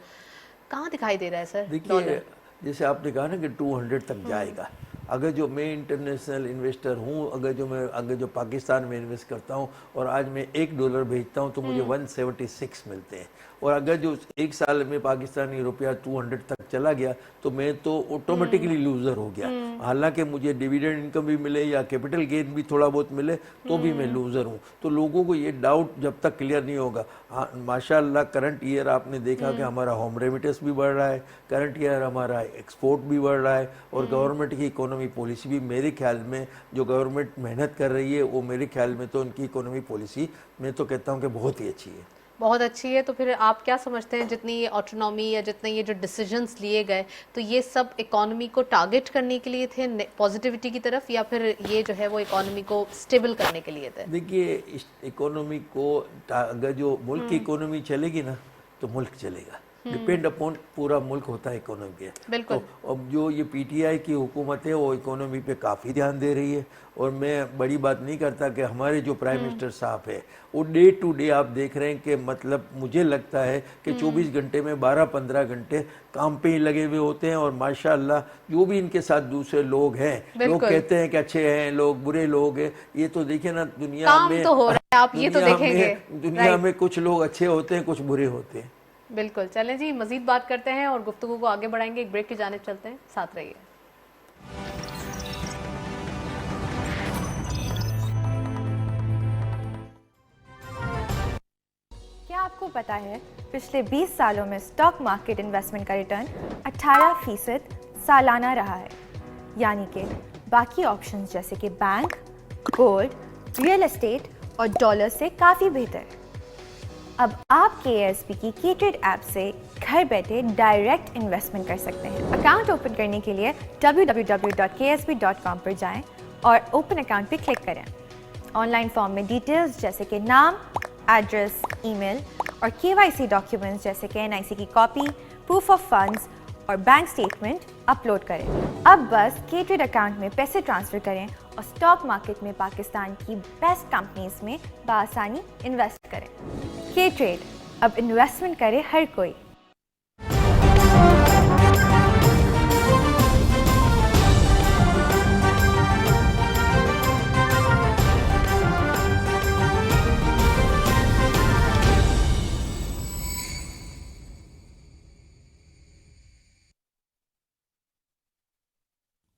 कहाँ दिखाई दे रहा है सर?
देखिए, जैसे आपने कहा ना कि 200 तक जाएगा, अगर जो मैं इंटरनेशनल इन्वेस्टर हूँ, अगर जो पाकिस्तान में इन्वेस्ट करता हूँ और आज मैं $1 भेजता हूँ तो मुझे 176 मिलते हैं, और अगर जो 1 साल में पाकिस्तानी रुपया 200 तक चला गया तो मैं तो ऑटोमेटिकली लूजर हो गया, हालांकि मुझे डिविडेंड इनकम भी मिले या कैपिटल गेन भी थोड़ा बहुत मिले तो भी मैं लूज़र हूँ। तो लोगों को ये डाउट जब तक क्लियर नहीं होगा, हाँ माशाल्लाह करंट ईयर आपने देखा कि हमारा होम रेमिटेंस भी बढ़ रहा है, करंट ईयर हमारा एक्सपोर्ट भी बढ़ रहा है, और गवर्नमेंट की इकोनॉमी पॉलिसी भी मेरे ख्याल में, जो गवर्नमेंट मेहनत कर रही है वो मेरे ख्याल में तो उनकी इकोनॉमी पॉलिसी मैं तो कहता हूँ कि बहुत ही अच्छी है।
बहुत अच्छी है। तो फिर आप क्या समझते हैं, जितनी ये ऑटोनॉमी या जितने ये जो डिसीजंस लिए गए, तो ये सब इकोनॉमी को टारगेट करने के लिए थे, पॉजिटिविटी की तरफ, या फिर ये जो है वो इकोनॉमी को स्टेबल करने के लिए थे?
देखिए इस इकोनॉमी को अगर जो मुल्क की इकोनॉमी चलेगी ना तो मुल्क चलेगा, डिपेंड अपॉन पूरा मुल्क होता है इकोनॉमी पे।
बिल्कुल।
तो अब जो ये पीटीआई की हुकूमत है वो इकोनॉमी पे काफ़ी ध्यान दे रही है, और मैं बड़ी बात नहीं करता कि हमारे जो प्राइम मिनिस्टर साहब है वो डे टू डे आप देख रहे हैं कि मतलब मुझे लगता है कि 24 घंटे में 12-15 घंटे काम पे ही लगे हुए होते हैं, और माशाल्लाह जो भी इनके साथ दूसरे लोग हैं, लोग कहते हैं कि अच्छे हैं लोग, बुरे लोग हैं, ये तो देखिए ना दुनिया
काम
में
तो हो रहा है, आप ये तो देखेंगे।
दुनिया में कुछ लोग अच्छे होते हैं, कुछ बुरे होते हैं।
बिल्कुल। चलें जी, मजीद बात करते हैं और गुफ्तगू को आगे बढ़ाएंगे। एक ब्रेक की जानिब चलते हैं, साथ रहिए।
क्या आपको पता है पिछले 20 सालों में स्टॉक मार्केट इन्वेस्टमेंट का रिटर्न 18% सालाना रहा है, यानी कि बाकी ऑप्शंस जैसे कि बैंक, गोल्ड, रियल एस्टेट और डॉलर से काफ़ी बेहतर। अब आप KSB की KTrade ऐप से घर बैठे डायरेक्ट इन्वेस्टमेंट कर सकते हैं। अकाउंट ओपन करने के लिए www.ksb.com पर जाएं और ओपन अकाउंट पर क्लिक करें। ऑनलाइन फॉर्म में डिटेल्स जैसे कि नाम, एड्रेस, ईमेल और KYC डॉक्यूमेंट्स जैसे कि NIC की कॉपी, प्रूफ ऑफ फंड्स और बैंक स्टेटमेंट अपलोड करें। अब बस KTrade अकाउंट में पैसे ट्रांसफ़र करें और स्टॉक मार्केट में पाकिस्तान की बेस्ट कंपनीज में बआसानी इन्वेस्ट करें। KTrade, अब इन्वेस्टमेंट करे हर कोई।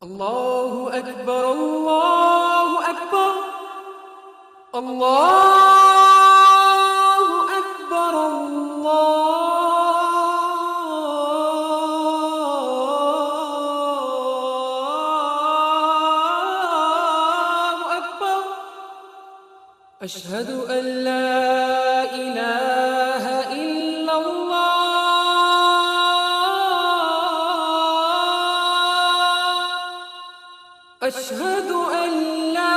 अल्लाहु अकबर, अल्लाहु अकबर, अल्लाहु अकबर, अल्लाहु अकबर। अशहदु अल्ला इलाहा इल्लल्लाह, अशहदु अल्ला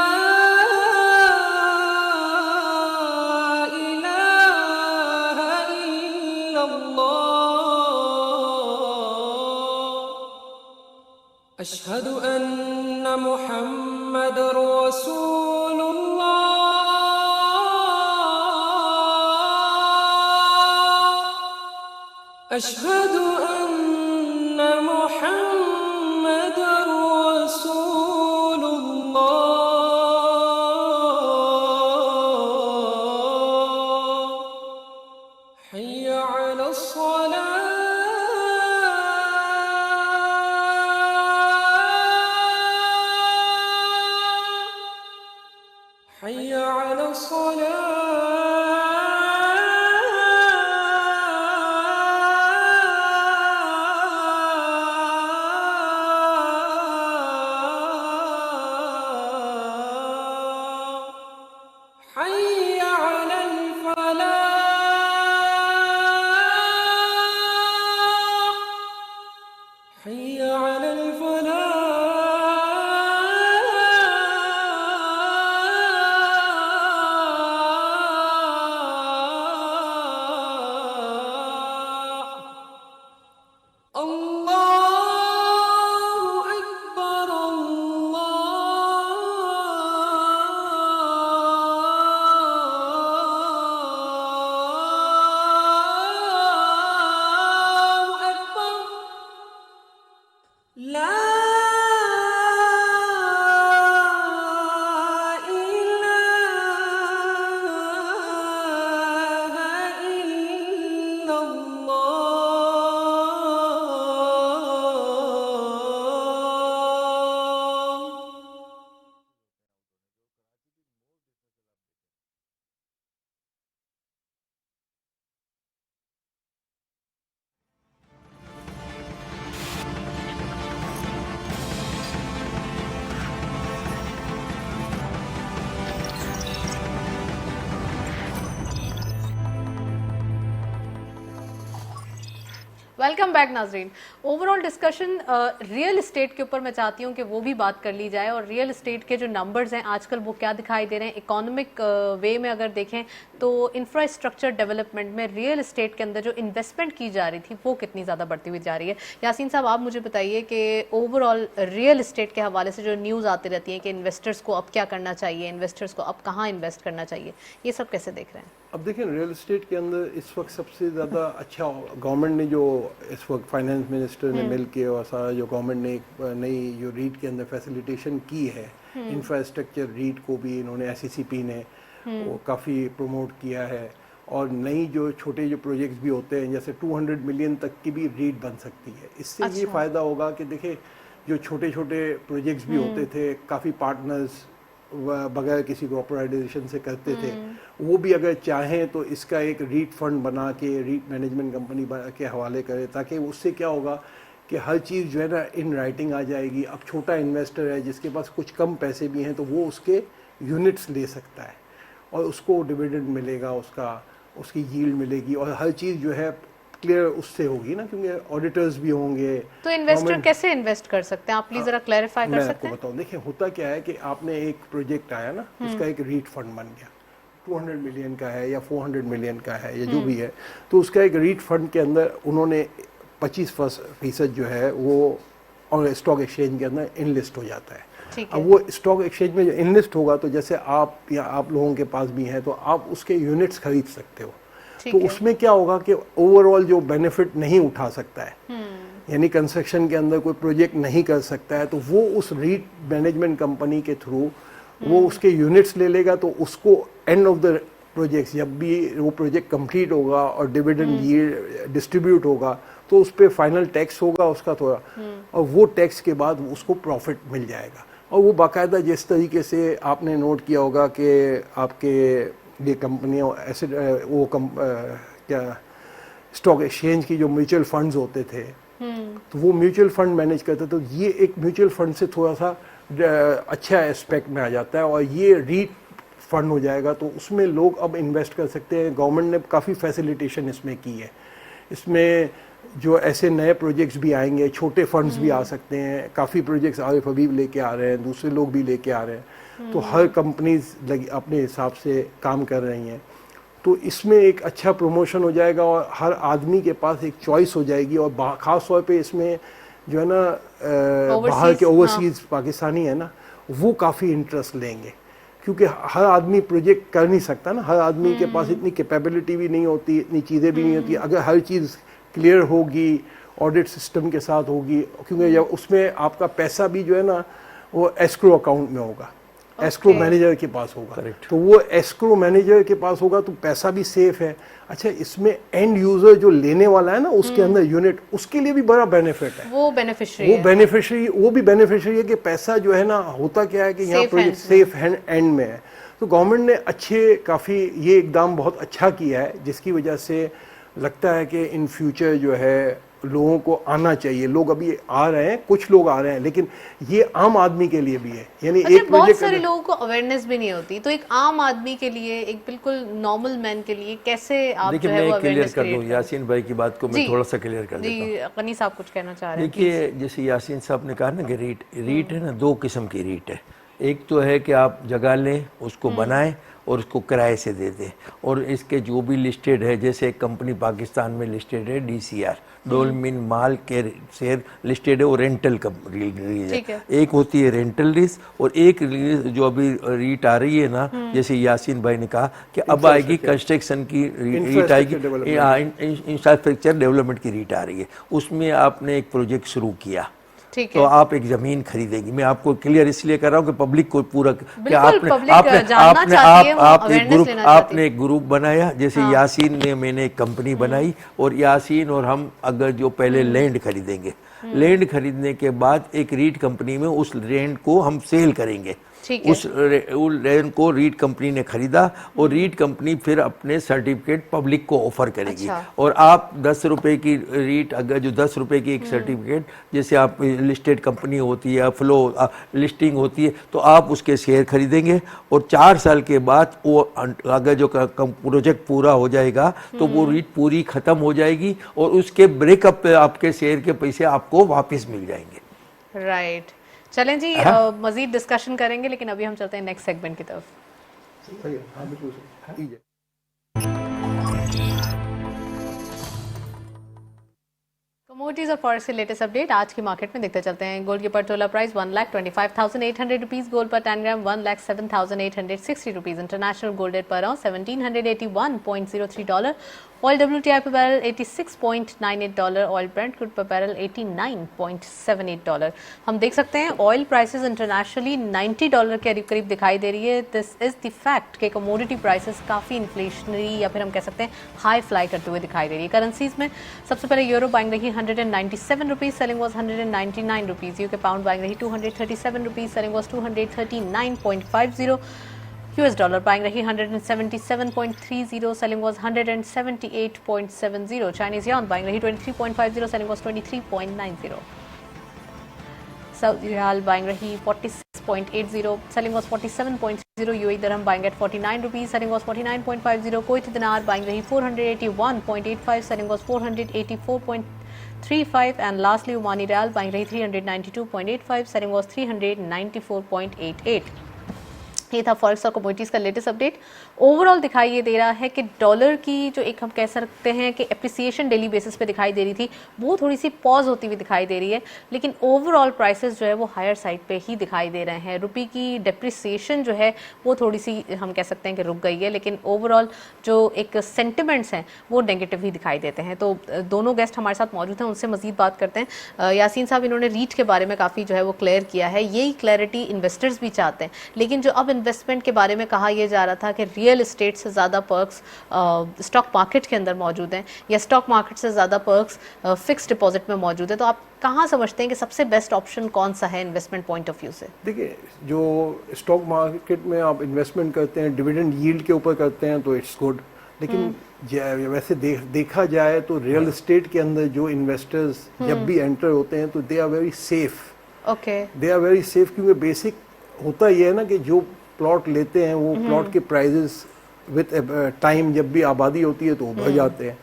इलाहा इल्लल्लाह, अशहदु अन्ना मुहम्मदुर रसूलुल्लाह, अशहदु अन्ना मुहम्मदुर रसूलुल्लाह। हय्य अला अस्सलाह, हय्य अला अस्सलाह, हय्य अलल फलाह, हय्य अलल फलाह।
वेलकम बैक नाजरीन। ओवरऑल डिस्कशन रियल एस्टेट के ऊपर मैं चाहती हूँ कि वो भी बात कर ली जाए, और रियल एस्टेट के जो नंबर्स हैं आजकल वो क्या दिखाई दे रहे हैं। इकोनॉमिक वे में अगर देखें तो इंफ्रास्ट्रक्चर डेवलपमेंट में रियल एस्टेट के अंदर जो इन्वेस्टमेंट की जा रही थी वो कितनी ज़्यादा बढ़ती हुई जा रही है। यासीन साहब, आप मुझे बताइए कि ओवरऑल रियल एस्टेट के हवाले से जो न्यूज़ आती रहती है कि इन्वेस्टर्स को अब क्या करना चाहिए, इन्वेस्टर्स को अब कहाँ इन्वेस्ट करना चाहिए, ये सब कैसे देख रहे हैं?
अब देखिए, रियल एस्टेट के अंदर इस वक्त सबसे ज़्यादा अच्छा गवर्नमेंट ने जो इस वक्त फाइनेंस मिनिस्टर ने मिल के और सारा जो गवर्नमेंट ने एक नई जो रीट के अंदर फैसिलिटेशन की है, इंफ्रास्ट्रक्चर रीट को भी इन्होंने SECP ने वो काफ़ी प्रमोट किया है। और नई जो छोटे जो प्रोजेक्ट्स भी होते हैं, जैसे 200 मिलियन तक की भी रीट बन सकती है। इससे ये फ़ायदा होगा कि देखिए, जो छोटे छोटे प्रोजेक्ट्स भी होते थे, काफ़ी पार्टनर्स बगैर किसी कॉर्पोरेटाइजेशन से करते थे, वो भी अगर चाहें तो इसका एक रीट फंड बना के रीट मैनेजमेंट कंपनी के हवाले करें, ताकि उससे क्या होगा कि हर चीज़ जो है ना इन राइटिंग आ जाएगी। अब छोटा इन्वेस्टर है जिसके पास कुछ कम पैसे भी हैं, तो वो उसके यूनिट्स ले सकता है और उसको डिविडेंड मिलेगा, उसकी यील्ड मिलेगी, और हर चीज़ जो है क्लियर उससे होगी ना, क्योंकि ऑडिटर्स भी होंगे।
तो इन्वेस्टर कैसे इन्वेस्ट कर सकते हैं, आप प्लीज जरा क्लैरिफाई कर
मैं
सकते
आपको
हैं?
बताऊं, देखिए होता क्या है कि आपने एक प्रोजेक्ट आया ना, उसका एक रीट फंड बन गया, 200 मिलियन का है या 400 मिलियन का है या जो भी है, तो उसका एक रीट फंड के अंदर उन्होंने 25% जो है वो और स्टॉक एक्सचेंज के अंदर इनलिस्ट हो जाता है। अब वो स्टॉक एक्सचेंज में जो इनलिस्ट होगा, तो जैसे आप या आप लोगों के पास भी है, तो आप उसके यूनिट्स खरीद सकते हो। तो उसमें क्या होगा कि ओवरऑल जो बेनिफिट नहीं उठा सकता है, यानी कंस्ट्रक्शन के अंदर कोई प्रोजेक्ट नहीं कर सकता है, तो वो उस रीट मैनेजमेंट कंपनी के थ्रू वो उसके यूनिट्स ले लेगा। तो उसको एंड ऑफ द प्रोजेक्ट, जब भी वो प्रोजेक्ट कंप्लीट होगा और डिविडेंड ये डिस्ट्रीब्यूट होगा, तो उस पर फाइनल टैक्स होगा उसका थोड़ा, और वो टैक्स के बाद उसको प्रॉफिट मिल जाएगा। और वो बाकायदा जिस तरीके से आपने नोट किया होगा कि आपके ये कंपनियाँ ऐसे क्या स्टॉक एक्सचेंज की जो म्यूचुअल फंड्स होते थे, तो वो म्यूचुअल फंड मैनेज करते, तो ये एक म्यूचुअल फंड से थोड़ा सा अच्छा एस्पेक्ट में आ जाता है, और ये रीट फंड हो जाएगा। तो उसमें लोग अब इन्वेस्ट कर सकते हैं। गवर्नमेंट ने काफ़ी फैसिलिटेशन इसमें की है। इसमें जो ऐसे नए प्रोजेक्ट्स भी आएंगे, छोटे फंड्स भी आ सकते हैं। काफ़ी प्रोजेक्ट्स आरिफ हबीब लेके आ रहे हैं, दूसरे लोग भी लेके आ रहे हैं, तो हर कंपनीज अपने हिसाब से काम कर रही हैं। तो इसमें एक अच्छा प्रमोशन हो जाएगा और हर आदमी के पास एक चॉइस हो जाएगी। और ख़ास तौर पे इसमें जो है ना बाहर के ओवरसीज़ पाकिस्तानी है ना, वो काफ़ी इंटरेस्ट लेंगे, क्योंकि हर आदमी प्रोजेक्ट कर नहीं सकता ना, हर आदमी के पास इतनी कैपेबिलिटी भी नहीं होती, इतनी चीज़ें भी नहीं होती। अगर हर चीज़ क्लियर होगी, ऑडिट सिस्टम के साथ होगी, क्योंकि जब उसमें आपका पैसा भी जो है ना वो एस्क्रो अकाउंट में होगा, एस्क्रो मैनेजर के पास होगा। तो वो एस्क्रो मैनेजर के पास होगा तो पैसा भी सेफ है। अच्छा, इसमें एंड यूजर जो लेने वाला है ना, उसके अंदर यूनिट, उसके लिए भी बड़ा बेनिफिट है।
वो भी
बेनिफिशियरी है कि पैसा जो है ना, होता क्या है कि यहाँ प्रोजेक्ट सेफ एंड में है। तो गवर्नमेंट ने काफ़ी ये इकदाम बहुत अच्छा किया है, जिसकी वजह से लगता है कि इन फ्यूचर जो है लोगों को आना चाहिए। लोग अभी आ रहे हैं, कुछ लोग आ रहे हैं, लेकिन ये आम आदमी के लिए भी है। यानी एक
बहुत सारे लोगों को अवेयरनेस भी नहीं होती, तो एक आम आदमी के लिए, एक बिल्कुल नॉर्मल मैन के लिए कैसे आप जो है वो
क्लियर कर दूं यासीन भाई की बात को मैं थोड़ा सा क्लियर कर देता हूं।
जी, कनी साहब कुछ कहना चाह रहे हैं।
देखिए, जैसे यासीन साहब ने कहा ना कि रीट है ना, दो किस्म की रीट है। एक तो है कि आप जगह लें, उसको बनाएं और उसको किराए से दे दें। और इसके जो भी लिस्टेड है, जैसे एक कंपनी पाकिस्तान में लिस्टेड है DCR, डोलमिन माल के शेयर लिस्टेड है, वो रेंटल रीज है। एक होती है रेंटल रीज, और एक जो अभी रीट आ रही है ना, जैसे यासीन भाई ने कहा कि अब आएगी कंस्ट्रक्शन की रीट आएगी, इंफ्रास्ट्रक्चर डेवलपमेंट की रीट आ रही है। उसमें आपने एक प्रोजेक्ट शुरू किया, तो आप एक जमीन खरीदेंगी। मैं आपको क्लियर इसलिए कर रहा हूँ कि पब्लिक को पूरा कि आपने एक ग्रुप बनाया, जैसे यासीन ने, मैंने एक कंपनी बनाई, और यासीन और हम अगर जो पहले लैंड खरीदेंगे, लैंड खरीदने के बाद एक रीट कंपनी में उस लैंड को हम सेल करेंगे।
ठीक है।
उस लैंड को रीट कंपनी ने खरीदा और रीट कंपनी फिर अपने सर्टिफिकेट पब्लिक को ऑफर करेगी।
अच्छा।
और आप 10 रुपए की रीट, अगर जो 10 रुपए की एक सर्टिफिकेट, जैसे आप लिस्टेड कंपनी होती है, फ्लो लिस्टिंग होती है, तो आप उसके शेयर खरीदेंगे और 4 साल के बाद वो अगर जो प्रोजेक्ट पूरा हो जाएगा तो वो रीट पूरी खत्म हो जाएगी और उसके ब्रेकअप पे आपके शेयर के पैसे आपको वापस मिल जाएंगे।
राइट, चलें जी, मजीद डिस्कशन करेंगे, लेकिन अभी हम चलते हैं नेक्स्ट सेगमेंट की तरफ।
हाँ बिल्कुल सही।
कमोडिटीज और फॉरेक्स के लेटेस्ट अपडेट आज की मार्केट में देखते चलते हैं। गोल्ड की पर तोला प्राइस 1,25,800 रुपीज, गोल्ड पर 10 ग्राम 1,07,860 रुपीज, इंटरनेशनल गोल्ड रेट पर अराउंड 1781.03 डॉलर, ऑयल WTI पर barrel 86.98 dollar, oil Brent crude पर बैरल 89.78 डॉलर। हम देख सकते हैं ऑयल प्राइसेस इंटरनेशनली 90 डॉलर के करीब दिखाई दे रही है। दिस इज द फैक्ट कि कमोडिटी प्राइसेस काफ़ी इन्फ्लेशनरी या फिर हम कह सकते हैं हाई फ्लाई करते हुए दिखाई दे रही है। करेंसीज में सबसे पहले यूरो बाइंग रही 197 rupees, selling was 199 rupees. UK pound buying रही 237 rupees, selling was 239.50। US dollar buying रही 177.30, selling was 178.70। Chinese yuan buying रही 23.50, selling was 23.90। Saudi riyal buying रही 46.80, selling was 47.30। UAE dirham buying at 49 rupees, selling was 49.50। Kuwaiti dinar buying रही 481.85, selling was 484.35। And lastly Omani riyal buying रही 392.85, selling was 394.88। ये था forex और commodities का latest update. Overall दिखाई ये दे रहा है कि डॉलर की जो एक हम कह सकते हैं कि एप्रिसिएशन डेली बेसिस पे दिखाई दे रही थी, वो थोड़ी सी पॉज होती हुई दिखाई दे रही है, लेकिन ओवरऑल प्राइसेस जो है वो हायर साइड पे ही दिखाई दे रहे हैं। रुपये की डेप्रिसिएशन जो है वो थोड़ी सी हम कह सकते हैं कि रुक गई है, लेकिन ओवरऑल जो एक सेंटिमेंट्स हैं वो नेगेटिव ही दिखाई देते हैं। तो दोनों गेस्ट हमारे साथ मौजूद हैं, उनसे मजीद बात करते हैं। यासीन साहब, इन्होंने रीट के बारे में काफ़ी जो है वो क्लियर किया है, यही क्लैरिटी इन्वेस्टर्स भी चाहते हैं, लेकिन जो अब इन्वेस्टमेंट के बारे में कहा यह जा रहा था कि रियल एस्टेट से ज़्यादा पर्क्स स्टॉक मार्केट के अंदर मौजूद हैं या स्टॉक मार्केट से ज़्यादा पर्क्स फिक्स डिपॉजिट में मौजूद है, तो आप कहाँ समझते हैं कि सबसे बेस्ट ऑप्शन कौन सा है इन्वेस्टमेंट पॉइंट ऑफ व्यू से?
देखिए, जो स्टॉक मार्केट में आप इन्वेस्टमेंट करते हैं डिविडेंड यील्ड के ऊपर करते हैं तो इट्स गुड, लेकिन वैसे देखा जाए तो रियल एस्टेट के अंदर जो इन्वेस्टर्स जब भी एंटर होते हैं तो they are very safe.
Okay,
they are very safe, क्योंकि बेसिक होता ये है ना कि जो प्लॉट लेते हैं वो प्लॉट के प्राइजेस विद टाइम जब भी आबादी होती है तो बढ़ जाते हैं,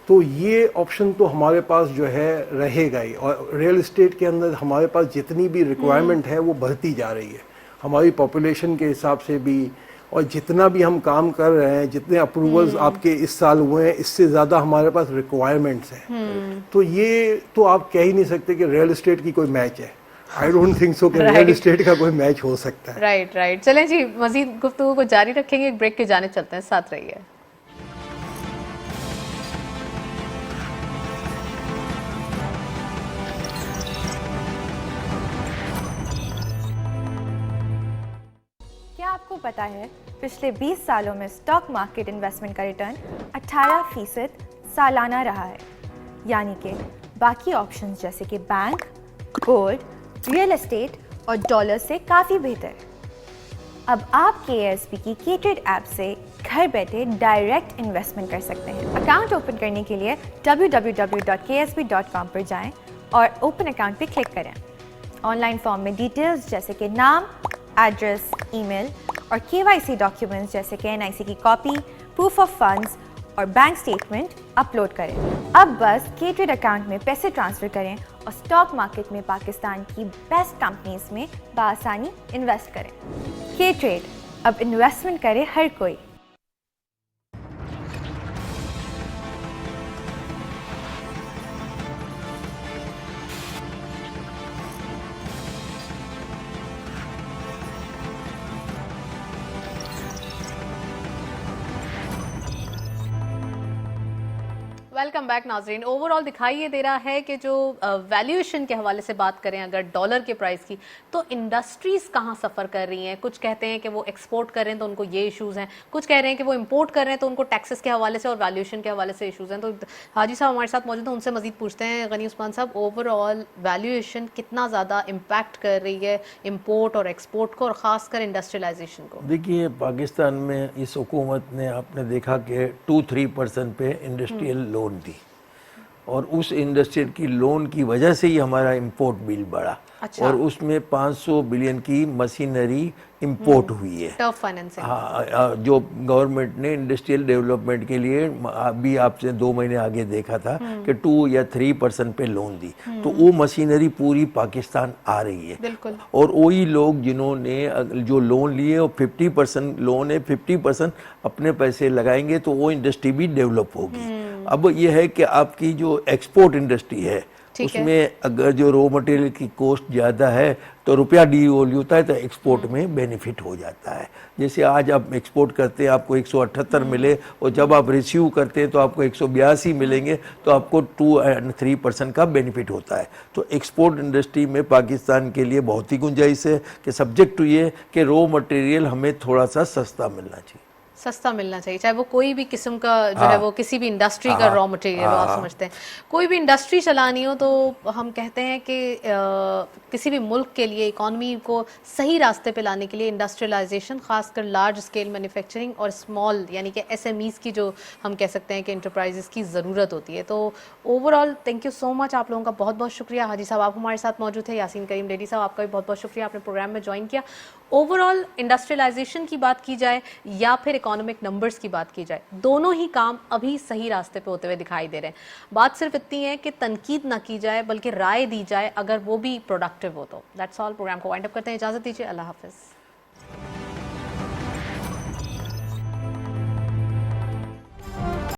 तो ये ऑप्शन तो हमारे पास जो है रहेगा ही। और रियल एस्टेट के अंदर हमारे पास जितनी भी रिक्वायरमेंट है वो बढ़ती जा रही है हमारी पॉपुलेशन के हिसाब से भी, और जितना भी हम काम कर रहे हैं, जितने अप्रूवल्स आपके इस साल हुए हैं, इससे ज़्यादा हमारे पास रिक्वायरमेंट्स हैं। तो ये तो आप कह ही नहीं सकते कि रियल एस्टेट की कोई मैच है। आई डोंट थिंक सो कि रियल एस्टेट का कोई मैच हो सकता है।
राइट। चलें जी, मजीद गुफ्तगू को जारी रखेंगे, एक ब्रेक के जाने चलते हैं, साथ रहिए।
क्या आपको पता है पिछले 20 सालों में स्टॉक मार्केट इन्वेस्टमेंट का रिटर्न 18% सालाना रहा है, यानी कि बाकी ऑप्शंस जैसे कि बैंक, गोल्ड, रियल एस्टेट और डॉलर से काफ़ी बेहतर। अब आप KSB की K-Trade ऐप से घर बैठे डायरेक्ट इन्वेस्टमेंट कर सकते हैं। अकाउंट ओपन करने के लिए www.ksb.com पर जाएं और ओपन अकाउंट पे क्लिक करें। ऑनलाइन फॉर्म में डिटेल्स जैसे कि नाम, एड्रेस, ईमेल और KYC डॉक्यूमेंट्स जैसे कि NIC की कॉपी, प्रूफ ऑफ फंड्स और बैंक स्टेटमेंट अपलोड करें। अब बस K-Trade अकाउंट में पैसे ट्रांसफ़र करें और स्टॉक मार्केट में पाकिस्तान की बेस्ट कंपनीज में बआसानी इन्वेस्ट करें। K-Trade, अब इन्वेस्टमेंट करे हर कोई।
वेलकम बैक नाजरीन। ओवरऑल दिखाई ये दे रहा है कि जो वैल्यूएशन के हवाले से बात करें अगर डॉलर के प्राइस की, तो इंडस्ट्रीज कहाँ सफ़र कर रही हैं। कुछ कहते हैं कि वो एक्सपोर्ट कर रहे हैं तो उनको ये इश्यूज़ हैं, कुछ कह रहे हैं कि वो इंपोर्ट कर रहे हैं तो उनको टैक्सेस के हवाले से और वैल्यूएशन के हवाले से इश्यूज़ हैं। तो हाजी साहब हमारे साथ मौजूद हैं, उनसे मजीद पूछते हैं। गनी उस्मान साहब, ओवरऑल वैल्यूएशन कितना ज़्यादा इम्पैक्ट कर रही है इम्पोर्ट और एक्सपोर्ट को और ख़ासकर इंडस्ट्रियलाइजेशन को?
देखिए, पाकिस्तान में इस हुकूमत ने आपने देखा कि 2-3% पे इंडस्ट्रियल लोन दी और उस इंडस्ट्रियल की लोन की वजह से ही हमारा इंपोर्ट बिल बढ़ा।
अच्छा।
और उसमें 500 बिलियन की मशीनरी इंपोर्ट हुई है।
Turf financing.
हाँ, जो गवर्नमेंट ने इंडस्ट्रियल डेवलपमेंट के लिए अभी आपसे 2 महीने आगे देखा था कि 2 या 3% पे लोन दी, तो वो मशीनरी पूरी पाकिस्तान आ रही है।
बिल्कुल।
और वही लोग जिन्होंने जो लोन लिए और 50% लोन है, 50% अपने पैसे लगाएंगे तो वो इंडस्ट्री भी डेवलप होगी। अब ये है कि आपकी जो एक्सपोर्ट इंडस्ट्री है उसमें अगर जो रॉ मटेरियल की कॉस्ट ज़्यादा है तो रुपया डिवैल्यू होता है तो एक्सपोर्ट में बेनिफिट हो जाता है। जैसे आज आप एक्सपोर्ट करते हैं आपको 178 मिले और जब आप रिसीव करते हैं तो आपको 182 मिलेंगे, तो आपको 2-3% का बेनिफिट होता है। तो एक्सपोर्ट इंडस्ट्री में पाकिस्तान के लिए बहुत ही गुंजाइश है कि सब्जेक्ट टू ये कि रॉ मटेरियल हमें थोड़ा सा सस्ता मिलना चाहिए।
सस्ता मिलना चाहिए, चाहे वो कोई भी किस्म का जो है वो किसी भी इंडस्ट्री का रॉ मटेरियल हो। आप समझते हैं कोई भी इंडस्ट्री चलानी हो तो हम कहते हैं कि किसी भी मुल्क के लिए इकॉनमी को सही रास्ते पे लाने के लिए इंडस्ट्रियलाइजेशन, खासकर लार्ज स्केल मैन्युफैक्चरिंग और स्मॉल यानी कि SMEs की जो हम कह सकते हैं कि इंटरप्राइजेस की ज़रूरत होती है। तो overall thank you so much, आप लोगों का बहुत बहुत शुक्रिया। हाजी साहब आप हमारे साथ मौजूद थे, यासीन करीम लेडी साहब आपका भी बहुत बहुत शुक्रिया, आपने प्रोग्राम में ज्वाइन किया। ओवरऑल इंडस्ट्रियलाइजेशन की बात की जाए या फिर इकोनॉमिक नंबर्स की बात की जाए, दोनों ही काम अभी सही रास्ते पे होते हुए दिखाई दे रहे हैं। बात सिर्फ इतनी है कि तनकीद ना की जाए बल्कि राय दी जाए अगर वो भी प्रोडक्टिव हो तो। That's all. प्रोग्राम को वाइंड अप करते हैं, इजाजत दीजिए, अल्लाह हाफिज।